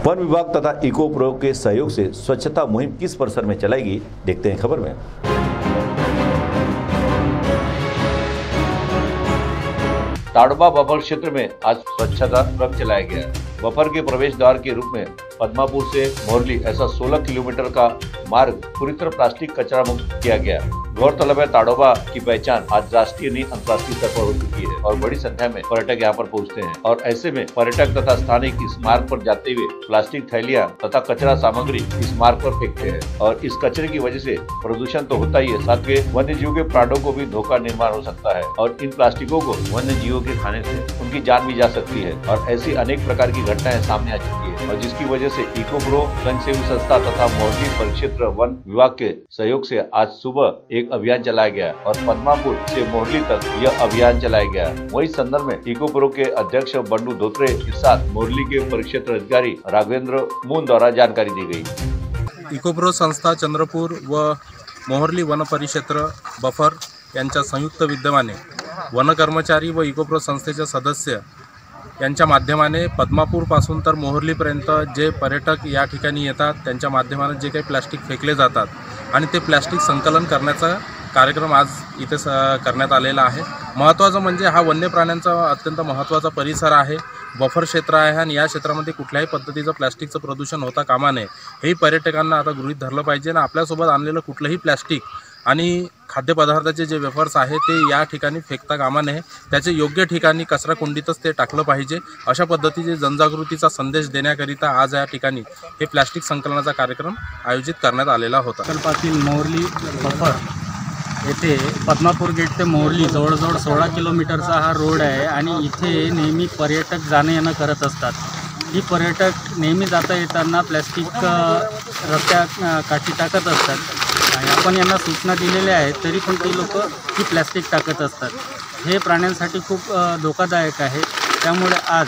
One विभाग तथा eco pro के सहयोग से स्वच्छता मुहिम किस परिसर में चलाएगी, देखते हैं खबर में। ताड़ोबा बफर क्षेत्र में आज स्वच्छता रथ चलाया गया। बफर के प्रवेश द्वार के रूप में पद्मापुर से मोरली ऐसा 16 किलोमीटर का मार्ग पूरी तरह प्लास्टिक कचरा मुक्त किया गया। गौरतलब है, ताड़ोबा की पहचान आज राष्ट्रीय नहीं अंतर्राष्ट्रीय स्तर पर हो चुकी है और बड़ी संख्या में पर्यटक यहाँ पर पहुँचते हैं और ऐसे में पर्यटक तथा स्थानिक इस मार्ग पर जाते हुए प्लास्टिक थैलियाँ तथा कचरा सामग्री इस मार्ग पर फेंकते हैं और इस कचरे की वजह से प्रदूषण तो होता ही है, साथ में वन्य जीवों के प्राणों को भी धोखा निर्माण हो सकता है और इन प्लास्टिकों को वन्य जीवों के खाने से उनकी जान भी जा सकती है और ऐसी अनेक प्रकार की घटनाएं सामने आ चुकी है और जिसकी वजह से इको प्रो स्वयंसेवी संस्था तथा मोरली परिक्षेत्र वन विभाग के सहयोग से आज सुबह एक अभियान चलाया गया और पद्मापुर से मोरली तक यह अभियान चलाया गया। वही संदर्भ में इको प्रो के अध्यक्ष बंडू धोत्रे के साथ मोरली के परिक्षेत्र अधिकारी राघवेंद्र मून द्वारा जानकारी दी गई। इको प्रो संस्था चंद्रपूर व मोहर्ली वन परिक्षेत्र बफर यांच्या संयुक्त विद्यमाने वन कर्मचारी व इको प्रो संस्थेचे सदस्य यांच्या माध्यमाने पद्मापूर पासून तर मोहर्लीपर्यंत जे पर्यटक या ठिकाणी येतात त्यांच्या माध्यमाने जे काही प्लास्टिक फेकले जातात आणि ते प्लास्टिक संकलन करण्याचा कार्यक्रम आज इथे करण्यात आलेला आहे। महत्त्वाचं म्हणजे हा वन्य प्राण्यांचा अत्यंत महत्त्वाचा परिसर आहे, बफर क्षेत्र आहे आणि या क्षेत्रामध्ये कुठल्याही पद्धतीचं प्लास्टिकचं प्रदूषण होता कामा नये हेही पर्यटकांना आता गृहीत धरलं पाहिजे आणि आपल्यासोबत आणलेलं कुठलंही प्लास्टिक आणि खाद्यपदार्थाचे जे वेफर्स आहे ते या ठिकाणी फेकता कामा नये, त्याचे योग्य ठिकाणी कचरा कुंडीतच ते टाकलं पाहिजे। अशा पद्धतीचे जनजागृतीचा संदेश देण्याकरिता आज या ठिकाणी हे प्लास्टिक संकलनाचा कार्यक्रम आयोजित करण्यात आलेला होता। प्रकल्पातील मोरली बफर येथे पद्मापूर गेट ते मोरली जवळजवळ 16 किलोमीटरचा हा रोड आहे आणि इथे नेहमी पर्यटक जाणं येणं करत असतात। ही पर्यटक नेहमी जाता येताना प्लॅस्टिक रस्त्या काठी टाकत असतात आणि आपण यांना सूचना दिलेल्या आहेत तरी पण ती लोक ही प्लॅस्टिक टाकत असतात। हे प्राण्यांसाठी खूप धोकादायक आहे। त्यामुळे आज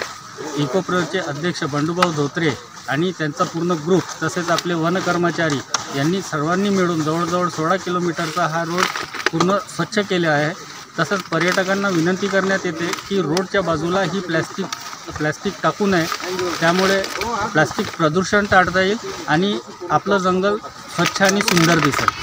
इको प्रोचे अध्यक्ष बंडूभाऊ धोत्रे आणि त्यांचा पूर्ण ग्रुप तसेच आपले वन कर्मचारी यांनी सर्वांनी मिळून जवळजवळ 16 किलोमीटरचा हा रोड पूर्ण स्वच्छ केला आहे। तसंच पर्यटकांना विनंती करण्यात येते की रोडच्या बाजूला ही प्लॅस्टिक टाकू नये, त्यामुळे प्लास्टिक प्रदूषण टाळता येईल आणि आपलं जंगल स्वच्छ आणि सुंदर दिसेल।